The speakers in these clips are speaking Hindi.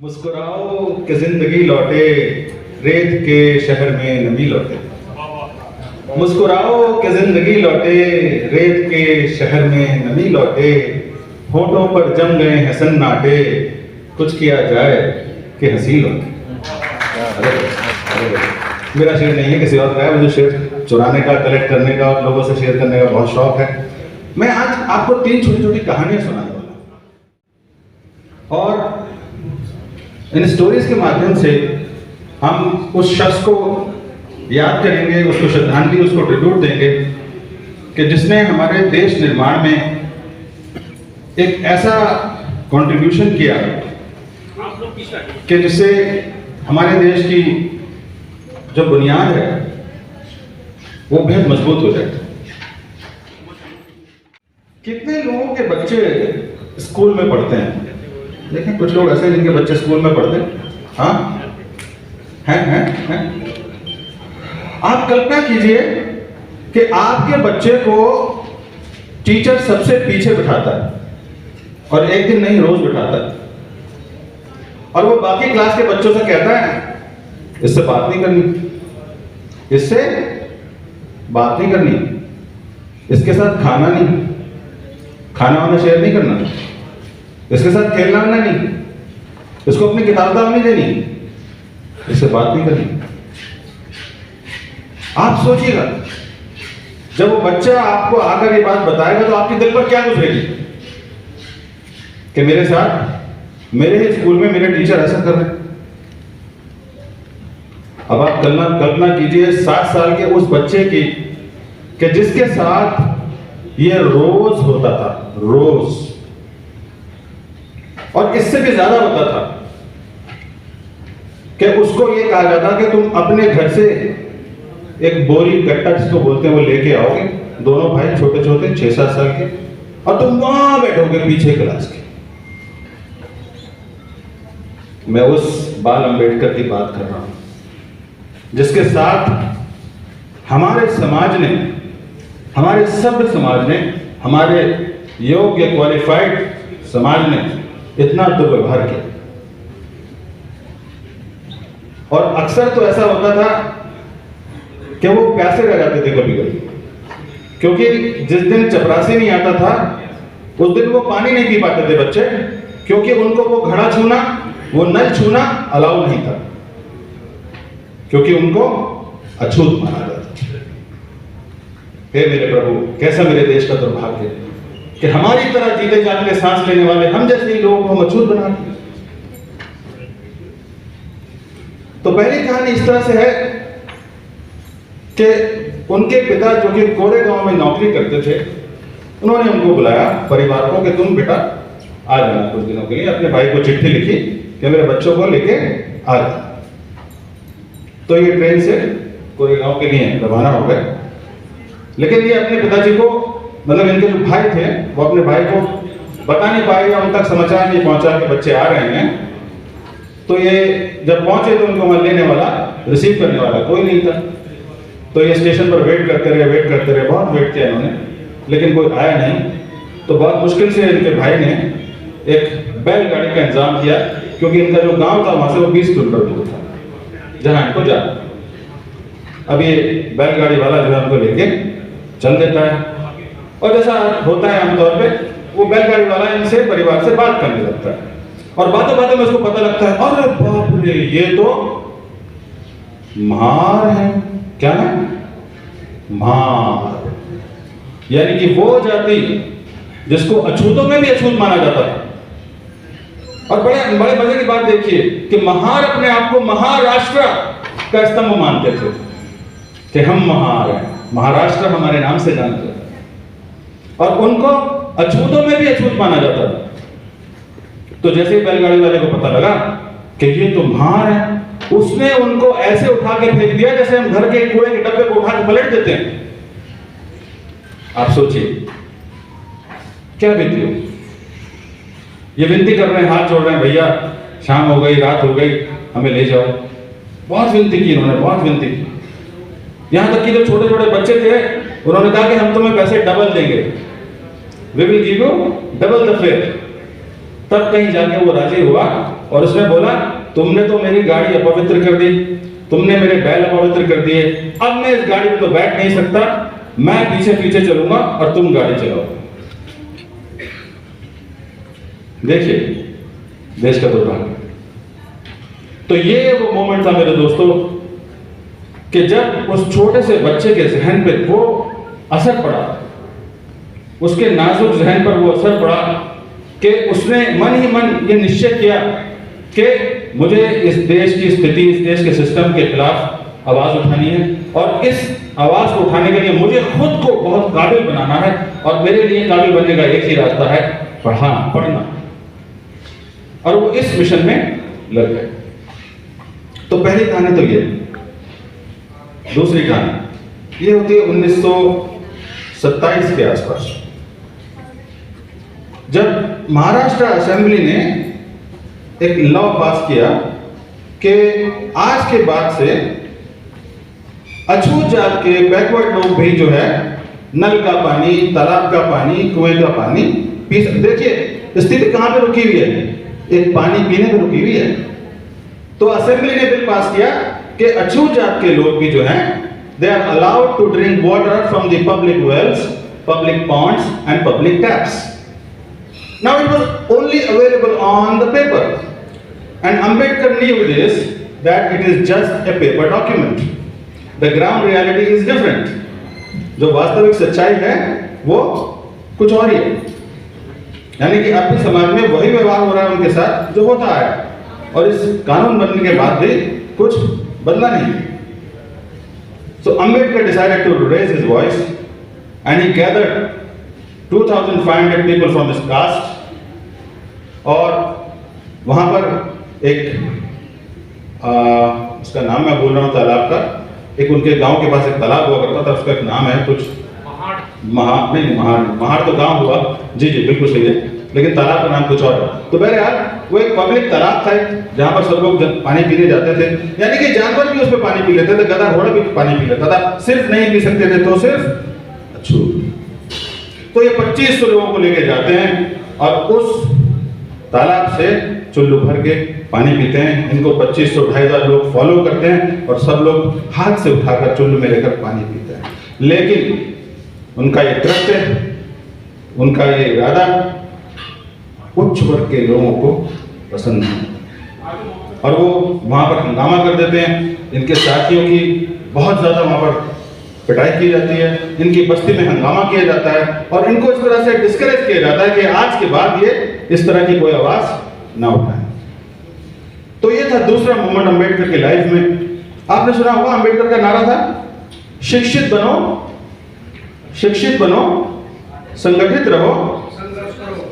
मुस्कुराओ कि जिंदगी लौटे, रेत के शहर में नमी लौटे। मुस्कुराओ कि जिंदगी लौटे, रेत के शहर में नमी लौटे। होठों पर जम गए हैं सन्नाटे, कुछ किया जाए कि हंसी लौटे। मेरा शेर नहीं है, किसी और का है। मुझे शेर चुराने का, कलेक्ट करने का और लोगों से शेयर करने का बहुत शौक है। मैं आज आपको 3 छोटी छोटी कहानियां सुनाने वाला हूं और इन स्टोरीज के माध्यम से हम उस शख्स को याद करेंगे, उसको श्रद्धांजलि, उसको ट्रिब्यूट देंगे कि जिसने हमारे देश निर्माण में एक ऐसा कंट्रीब्यूशन किया कि जिससे हमारे देश की जो बुनियाद है वो बेहद मजबूत हो जाए। कितने लोगों के बच्चे स्कूल में पढ़ते हैं? देखें, कुछ लोग ऐसे हैं जिनके बच्चे स्कूल में पढ़ते हैं। हाँ, हैं। आप कल्पना कीजिए कि आपके बच्चे को टीचर सबसे पीछे बिठाता है और एक दिन नहीं, रोज बिठाता है, और वो बाकी क्लास के बच्चों से कहता है इससे बात नहीं करनी, इससे बात नहीं करनी, इसके साथ खाना नहीं, खाना वाना शेयर नहीं करना, इसके साथ खेलना वाना नहीं, इसको अपनी किताब नहीं देनी, इससे बात नहीं करनी। आप सोचिएगा, जब वो बच्चा आपको आकर ये बात बताएगा तो आपके दिल पर क्या गुजरेगी कि मेरे साथ, मेरे ही स्कूल में मेरे टीचर ऐसा कर रहे हैं। अब आप कल्पना कीजिए 7 साल के उस बच्चे की कि जिसके साथ ये रोज होता था, रोज, और इससे भी ज्यादा होता था कि उसको ये कहा जाता कि तुम अपने घर से एक बोरी कट्टा, जिसको बोलते हैं, वो लेके आओगे, दोनों भाई छोटे छोटे 6-7 साल के, और तुम वहां बैठोगे पीछे क्लास के। मैं उस बाल अंबेडकर की बात कर रहा हूं जिसके साथ हमारे समाज ने, हमारे सभ्य समाज ने, हमारे योग्य क्वालिफाइड समाज ने इतना दुर्व्यवहार किया। और अक्सर तो ऐसा होता था कि वो प्यासे रह जाते थे कभी कभी, क्योंकि जिस दिन चपरासी नहीं आता था उस दिन वो पानी नहीं पी पाते थे बच्चे, क्योंकि उनको वो घड़ा छूना, वो नल छूना अलाउ नहीं था, क्योंकि उनको अछूत माना जाता था। हे मेरे प्रभु, कैसा मेरे देश का दुर्भाग्य कि हमारी तरह जीते जागते सांस लेने वाले हम जैसे ही लोगों को अछूत बना दिया। तो पहली कहानी इस तरह से है कि उनके पिता, जो कि कोरे गांव में नौकरी करते थे, उन्होंने उनको बुलाया, परिवार को, कि तुम बेटा आ जाना कुछ दिनों के लिए। अपने भाई को चिट्ठी लिखी कि मेरे बच्चों को लेके आ जाना। तो ये ट्रेन से कोरेगांव के लिए रवाना हो गए। लेकिन ये अपने पिताजी को, मतलब इनके जो भाई थे, वो अपने भाई को बता नहीं पाए या उन तक समाचार नहीं पहुंचा कि बच्चे आ रहे हैं। तो ये जब पहुंचे तो उनको वहां लेने वाला, रिसीव करने वाला कोई नहीं था। तो ये स्टेशन पर वेट करते रहे, बहुत वेट किया इन्होंने, लेकिन कोई आया नहीं। तो बहुत मुश्किल से इनके भाई ने एक बैलगाड़ी का इंतजाम किया, क्योंकि इनका जो गांव था वहां से वो 20 किलोमीटर दूर था जहां इनको जाना। अब ये बैलगाड़ी वाला जो है उनको लेके चल देता है, और जैसा होता है आमतौर पे, वो बैलगाड़ी वाला इनसे, परिवार से बात करने लगता है, और बातों बातों में उसको पता लगता है, अरे बाप रे, ये तो म्हार है। क्या है? म्हार, यानी कि वो जाति जिसको अछूतों में भी अछूत माना जाता था। और बड़े बड़े मजे की बात देखिए कि महार अपने आप को महाराष्ट्र का स्तंभ मानते थे कि हम महार हैं, महाराष्ट्र हमारे नाम से जाना जाता है, और उनको अछूतों में भी अछूत माना जाता था। तो जैसे ही बैलगाड़ी वाले को पता लगा कि ये तो महार है, उसने उनको ऐसे उठा के फेंक दिया जैसे हम घर के कूड़े के डब्बे को उठा के पलट देते हैं। आप सोचिए क्या बीती हो। ये विनती कर रहे हैं, हाथ जोड़ रहे हैं, भैया शाम हो गई, रात हो गई, हमें ले जाओ। बहुत विनती की इन्होंने, बहुत विनती की। यहां तक कि जो छोटे छोटे बच्चे थे उन्होंने कहा कि हम तुम्हें पैसे डबल देंगे, we will give you double the fare. तब कहीं जाके वो राजी हुआ और उसने बोला, तुमने तो मेरी गाड़ी अपवित्र कर दी, तुमने मेरे बैल अपवित्र कर दिए, अब मैं इस गाड़ी में तो बैठ नहीं सकता, मैं पीछे पीछे चलूंगा और तुम गाड़ी चलाओ। देखिए देश का दुर्भाग्य। तो ये वो मोमेंट था मेरे दोस्तों कि जब उस छोटे से बच्चे के जहन पे वो असर पड़ा, उसके नाजुक जहन पर वो असर पड़ा कि उसने मन ही मन ये निश्चय किया कि मुझे इस देश की स्थिति, इस देश के सिस्टम के खिलाफ आवाज उठानी है, और इस आवाज को उठाने के लिए मुझे खुद को बहुत काबिल बनाना है, और मेरे लिए काबिल बनने का एक ही रास्ता है, पढ़ना। और वो इस मिशन में लग गए। तो पहली कहानी तो ये। दूसरी कहानी ये होती है 1927 के आसपास, जब महाराष्ट्र असेंबली ने एक लॉ पास किया कि आज के बाद से अछूत जात के बैकवर्ड लोग भी जो है नल का पानी, तालाब का पानी, कुएं का पानी पी सकते। देखिए स्थिति कहां पे रुकी हुई है, एक पानी पीने पे रुकी हुई है। तो असेंबली ने बिल पास किया कि अछूत जात के लोग भी जो हैं they are allowed to drink water from the public wells, public ponds and public taps. Now it was only available on the paper, and Ambedkar knew this, that it is just a paper document. The ground reality is different. जो वास्तविक सच्चाई है वो कुछ और ही है, यानी कि अपने समाज में वही व्यवहार हो रहा है उनके साथ जो होता है, और इस कानून बनने के बाद भी कुछ बदला नहीं। So Ambedkar decided to raise his voice, and he gathered 2,500 people from his caste, और वहां पर एक उसका नाम मैं बोल रहा हूँ तालाब का, एक उनके गांव के पास एक तालाब हुआ करता था, उसका एक नाम है कुछ महाड़ तो गांव हुआ, जी बिल्कुल सही है, लेकिन तालाब का नाम कुछ और है। तो बहरहाल वो एक पब्लिक तालाब था जहां पर सब लोग पानी पीने जाते थे, यानी कि जानवर भी उसमें पानी पी लेते थे, गधा घोड़ा भी पानी पी लेता था, सिर्फ नहीं पी सकते थे तो सिर्फ अछूत। तो ये 2500 लोगों को लेके जाते हैं और उस तालाब से चुल्लू भर के पानी पीते हैं। इनको 2500 2,500 लोग फॉलो करते हैं और सब लोग हाथ से उठाकर चुल्लू में लेकर पानी पीते हैं। लेकिन उनका ये कृत्य, उनका ये इरादा उच्च वर्ग के लोगों को पसंद नहीं, और वो वहां पर हंगामा कर देते हैं। इनके साथियों की बहुत ज्यादा वहां पर पिटाई की जाती है, इनकी बस्ती में हंगामा किया जाता है, और इनको इस तरह से डिस्करेज किया जाता है कि आज के बाद ये इस तरह की कोई आवाज ना उठाए। तो ये था दूसरा मोमेंट अंबेडकर की लाइफ में। आपने सुना होगा अंबेडकर का नारा था, शिक्षित बनो, शिक्षित बनो, संगठित रहो,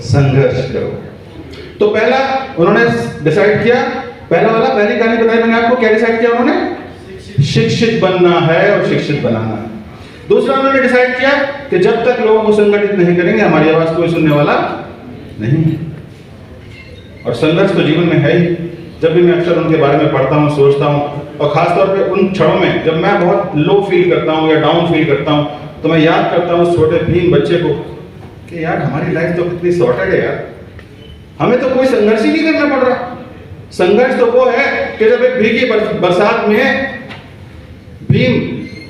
संघर्ष करो। तो पहला उन्होंने डिसाइड किया, पहली कहानी बताई मैंने आपको, क्या डिसाइड किया उन्होंने? शिक्षित बनना है और शिक्षित बनाना है। दूसरा उन्होंने डिसाइड किया कि जब तक लोगों को संगठित नहीं करेंगे हमारी आवाज कोई सुनने वाला नहीं। और संघर्ष तो जीवन में है ही। जब भी मैं अक्सर उनके बारे में पढ़ता हूँ, सोचता हूँ, और खासतौर पे उन क्षणों में जब मैं बहुत लो फील करता हूँ या डाउन फील करता हूँ, तो मैं याद करता हूँ उस छोटे भीम बच्चे को कि यार हमारी लाइफ तो कितनी सॉर्टेड है यार, हमें तो कोई संघर्ष ही नहीं करना पड़ रहा। संघर्ष तो वो है कि जब एक भीगी बरसात में भीम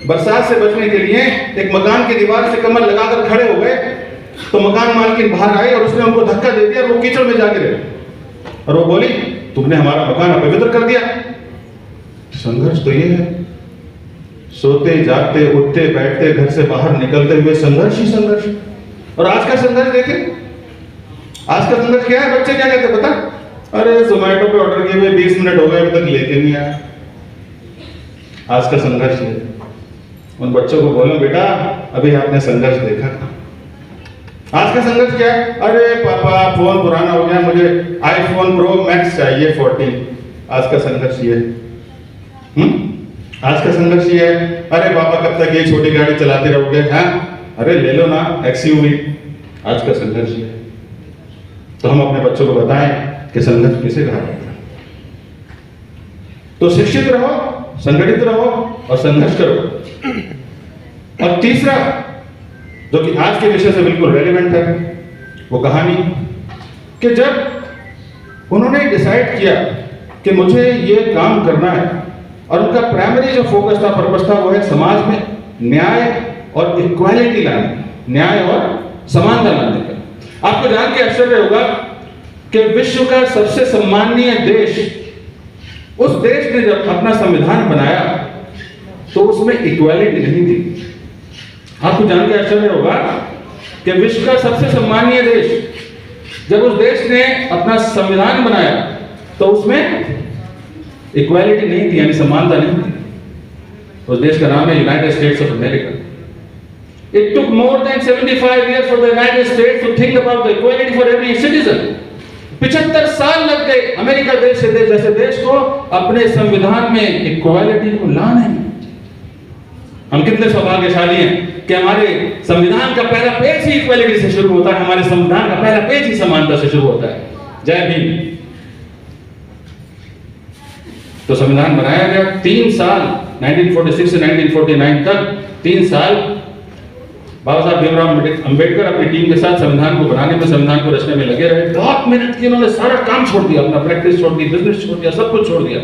बरसात से बचने के लिए एक मकान की दीवार से कमर लगाकर खड़े हो गए, तो मकान मालकिन बाहर आई और उसने उनको धक्का दे दिया और वो कीचड़ में जा गिरे, और वो बोली तुमने हमारा मकान अपवित्र कर दिया। संघर्ष तो ये है, सोते जागते उठते बैठते घर से बाहर निकलते हुए संघर्ष ही संघर्ष। और आज का संघर्ष देखें, आज का संघर्ष क्या है? बच्चे क्या कहते पता? अरे जोमेटो पे ऑर्डर किए हुए 20 मिनट हो गए अभी तक लेके नहीं आया। आज का संघर्ष है। उन बच्चों को बोलो बेटा अभी आपने संघर्ष देखा था। आज का संघर्ष क्या है? अरे पापा फोन पुराना हो गया, मुझे आईफोन प्रो मैक्स चाहिए 14। आज का संघर्ष ये है। आज का संघर्ष ये है, अरे पापा कब तक ये छोटी गाड़ी चलाते रहोगे? हाँ अरे ले लो ना एक्सयूवी। आज का संघर्ष ये है। तो हम अपने बच्चों को बताएं कि संघर्ष किसे कहा जाता है। तो शिक्षित रहो, संगठित रहो और संघर्ष करो। और तीसरा जो कि आज के विषय से बिल्कुल रेलेवेंट है, वो कहानी कि जब उन्होंने डिसाइड किया कि मुझे ये काम करना है, और उनका प्राइमरी जो फोकस था, पर्पस था, वो है समाज में न्याय और इक्वालिटी लाने, न्याय और समानता लाने का। आपको जान के आश्चर्य होगा कि विश्व का सबसे सम्माननीय देश, उस देश ने जब अपना संविधान बनाया तो उसमें इक्वालिटी नहीं थी। आपको जान के आश्चर्य होगा कि विश्व का सबसे सम्माननीय देश, जब उस देश ने अपना संविधान बनाया तो उसमें इक्वालिटी नहीं थी, यानी समानता नहीं थी। उस देश का नाम है United states of America. It took more than 75 years for the United States to think about the equality for every citizen. 75 साल लग गए अमेरिका जैसे देश को अपने संविधान में इक्वालिटी को लाने में। हम कितने सौभाग्यशाली हैं कि हमारे संविधान का पहला पेज ही इक्वालिटी से शुरू होता है, हमारे संविधान का पहला पेज ही समानता से शुरू होता है। जय भीम। तो संविधान बनाया गया 3 साल, 1946 से 1949 तक 3 साल बाबा साहब भीमराव अंबेडकर अपनी टीम के साथ संविधान को बनाने में, संविधान को रचने में लगे रहे। बहुत मेहनत की उन्होंने, सारा काम छोड़ दिया, अपना प्रैक्टिस छोड़ दी, बिजनेस छोड़ दिया, सब कुछ छोड़ दिया।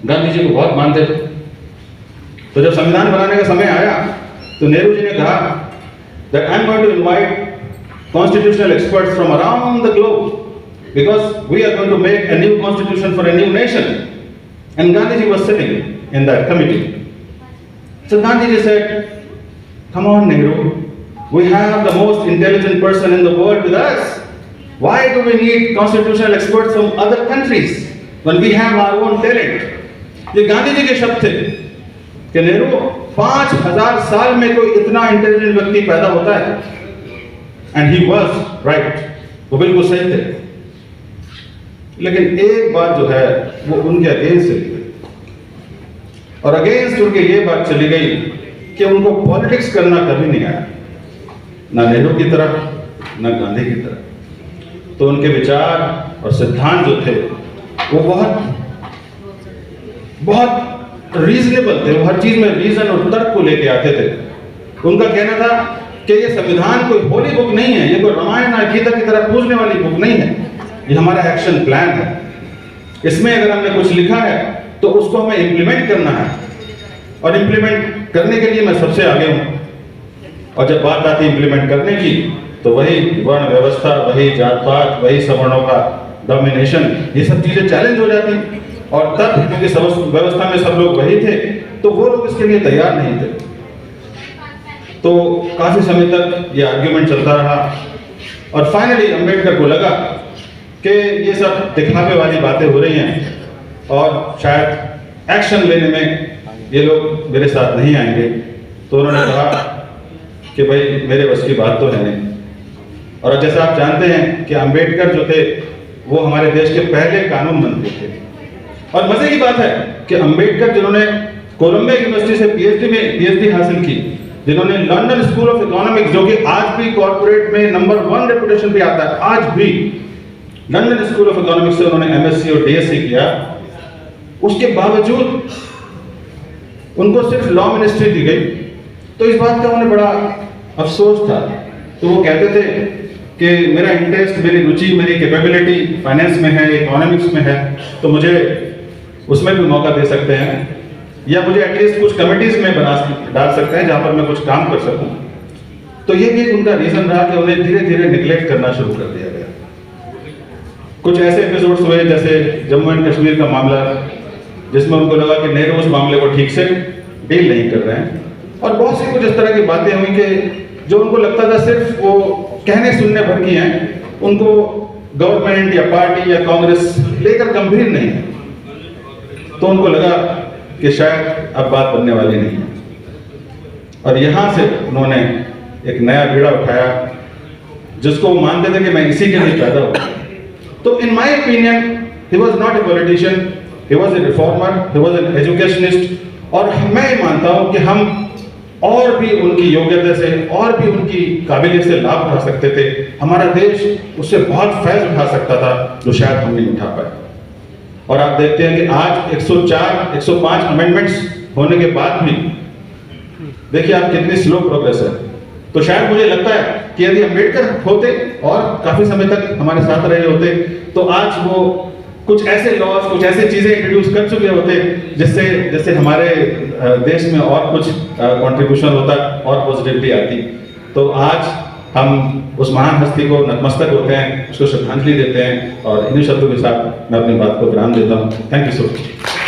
गांधी जी को बहुत मानते थे। तो जब संविधान बनाने का समय आया तो नेहरू जी ने कहा that I am going to invite constitutional experts from around the globe because we are going to make a new constitution for a new nation. And Gandhi ji was sitting in that committee. So Gandhi ji said, come on Nehru, we have the most intelligent person in the world with us. Why do we need constitutional experts from other countries when we have our own talent? ये गांधी जी के शब्द थे कि नेहरू, 5000 साल में कोई इतना इंटेलिजेंट व्यक्ति पैदा होता है। एंड ही वाज राइट, वो बिल्कुल सही थे। लेकिन एक बात जो है वो उनके अगेंस्ट चली गई, और अगेंस्ट उनके ये बात चली गई कि उनको पॉलिटिक्स करना कभी नहीं आया, ना नेहरू की तरह ना गांधी की तरह। तो उनके विचार और सिद्धांत जो थे वो बहुत रीजनेबल थे, वो हर चीज में रीजन और तर्क को लेके आते थे। उनका कहना था कि ये संविधान कोई होली बुक नहीं है, ये कोई रामायण या गीता की तरह पूजने वाली बुक नहीं है, ये हमारा एक्शन प्लान है। इसमें अगर हमने कुछ लिखा है तो उसको हमें इंप्लीमेंट करना है, और इंप्लीमेंट करने के लिए मैं सबसे आगे हूं। और जब बात आती है इंप्लीमेंट करने की तो वही वर्ण व्यवस्था, वही जात पात, वही सवर्णों का डोमिनेशन, ये सब चीजें चैलेंज हो जाती। और तब क्योंकि व्यवस्था में सब लोग वही थे तो वो लोग इसके लिए तैयार नहीं थे। तो काफी समय तक ये आर्ग्यूमेंट चलता रहा, और फाइनली अंबेडकर को लगा कि ये सब दिखावे वाली बातें हो रही हैं और शायद एक्शन लेने में ये लोग मेरे साथ नहीं आएंगे। तो उन्होंने कहा कि भाई मेरे बस की बात तो है नहीं। और जैसा आप जानते हैं कि अंबेडकर जो थे वो हमारे देश के पहले कानून मंत्री थे। और मजे की बात है कि अंबेडकर जिन्होंने कोलंबिया यूनिवर्सिटी से पीएचडी हासिल की, जिन्होंने लंदन स्कूल ऑफ इकोनॉमिक्स, जो कि आज भी कॉर्पोरेट में नंबर 1 रेपुटेशन पे आता है, आज भी लंदन स्कूल ऑफ इकोनॉमिक्स से उन्होंने एमएससी और डीएससी किया, उसके बावजूद उनको सिर्फ लॉ मिनिस्ट्री दी गई। तो इस बात का उन्हें बड़ा अफसोस था। तो वो कहते थे कि मेरा इंटरेस्ट, मेरी रुचि, मेरी कैपेबिलिटी फाइनेंस में है, इकोनॉमिक्स में है, तो मुझे उसमें भी मौका दे सकते हैं, या मुझे एटलीस्ट कुछ कमिटीज में डाल सकते हैं जहां पर मैं कुछ काम कर सकूं। तो ये भी उनका रीजन रहा कि उन्हें धीरे धीरे निग्लेक्ट करना शुरू कर दिया गया। कुछ ऐसे एपिसोड्स हुए जैसे जम्मू एंड कश्मीर का मामला, जिसमें उनको लगा कि नेहरू उस मामले को ठीक से डील नहीं कर रहे हैं, और बहुत सी कुछ इस तरह की बातें हुई कि जो उनको लगता था सिर्फ वो कहने सुनने भर की हैं, उनको गवर्नमेंट या पार्टी या कांग्रेस लेकर गंभीर नहीं है। तो उनको लगा कि शायद अब बात बनने वाली नहीं है, और यहां से उन्होंने एक नया बीड़ा उठाया जिसको वो मानते थे कि मैं इसी के लिए पैदा हुआ। तो in my opinion he was not a politician, he was a reformer, he was an educationist. और मैं ये मानता हूं कि हम और भी उनकी योग्यता से और भी उनकी काबिलियत से लाभ उठा सकते थे। हमारा देश उससे बहुत फैज़ उठा सकता था जो शायद हम नहीं उठा पाए। और आप देखते हैं कि आज 104, 105 अमेंडमेंट्स होने के बाद भी देखिए आप कितनी स्लो प्रोग्रेस है। तो शायद मुझे लगता है कि यदि अम्बेडकर होते और काफी समय तक हमारे साथ रहे होते तो आज वो कुछ ऐसे लॉज, कुछ ऐसे चीजें इंट्रोड्यूस कर चुके होते जिससे हमारे देश में और कुछ कंट्रीब्यूशन होता और पॉजिटिविटी आती। तो आज हम उस महान हस्ती को नतमस्तक होते हैं, उसको श्रद्धांजलि देते हैं और इन्हीं शब्दों के साथ मैं अपनी बात को विराम देता हूँ। Thank you so much.